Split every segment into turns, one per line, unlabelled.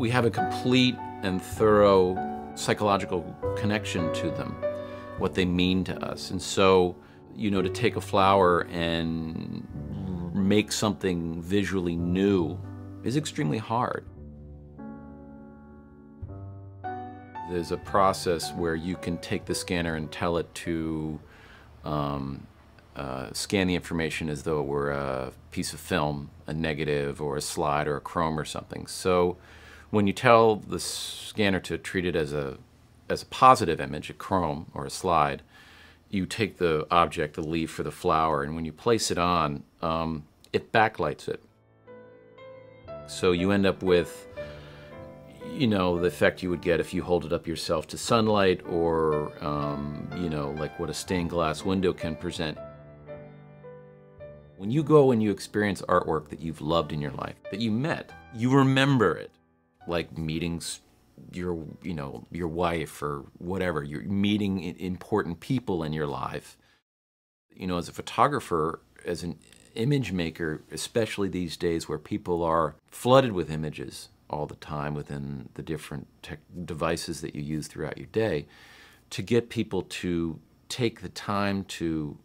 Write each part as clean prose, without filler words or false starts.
We have a complete and thorough psychological connection to them, what they mean to us. And so, you know, to take a flower and make something visually new is extremely hard. There's a process where you can take the scanner and tell it to scan the information as though it were a piece of film, a negative or a slide or a chrome or something. So when you tell the scanner to treat it as a positive image, a chrome or a slide, you take the object, the leaf or the flower, and when you place it on, it backlights it. So you end up with, you know, the effect you would get if you hold it up yourself to sunlight, or, you know, like what a stained glass window can present. When you go and you experience artwork that you've loved in your life, that you met, you remember it, like meetings, your wife or whatever. You're meeting important people in your life. You know, as a photographer, as an image maker, especially these days where people are flooded with images all the time within the different devices that you use throughout your day, to get people to take the time to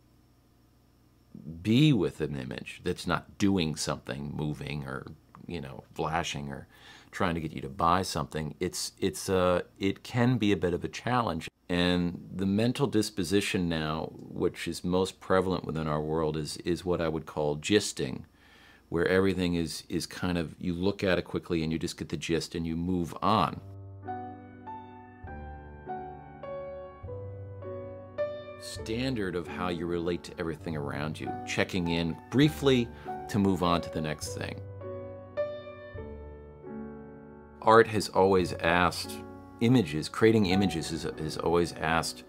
be with an image that's not doing something, moving or, you know, flashing or trying to get you to buy something, it can be a bit of a challenge. And the mental disposition now, which is most prevalent within our world, is what I would call gisting, where everything is kind of, you look at it quickly and you just get the gist and you move on. Standard of how you relate to everything around you, checking in briefly to move on to the next thing. Art has always asked images, creating images has always asked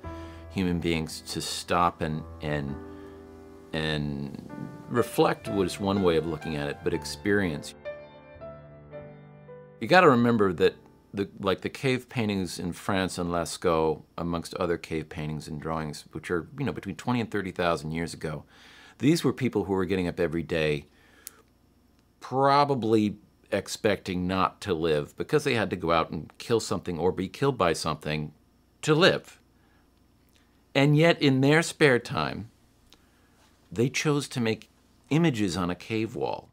human beings to stop and reflect was one way of looking at it, but experience. You got to remember that like the cave paintings in France and Lascaux, amongst other cave paintings and drawings, which are, you know, between 20 and 30,000 years ago, these were people who were getting up every day, probably expecting not to live because they had to go out and kill something or be killed by something to live. And yet in their spare time, they chose to make images on a cave wall.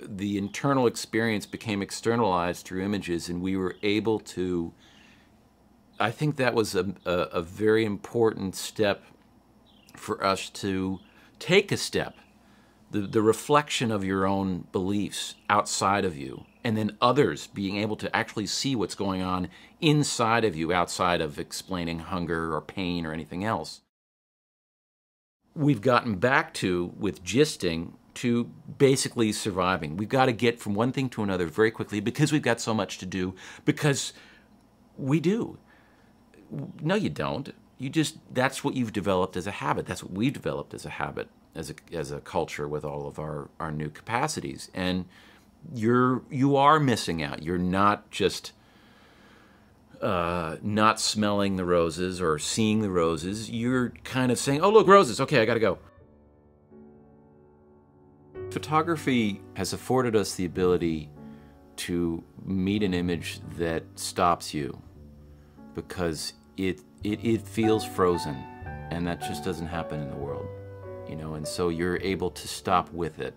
The internal experience became externalized through images, and we were able to, I think that was a very important step for us to take a step. The reflection of your own beliefs outside of you, and then others being able to actually see what's going on inside of you, outside of explaining hunger or pain or anything else. We've gotten back to, with gisting, to basically surviving. We've got to get from one thing to another very quickly because we've got so much to do, because we do. No, you don't. You just, that's what you've developed as a habit. That's what we've developed as a habit, as a culture with all of our new capacities. And you are missing out. You're not just not smelling the roses or seeing the roses. You're kind of saying, oh, look, roses. Okay, I got to go. Photography has afforded us the ability to meet an image that stops you because it feels frozen, and that just doesn't happen in the world, you know, and so you're able to stop with it.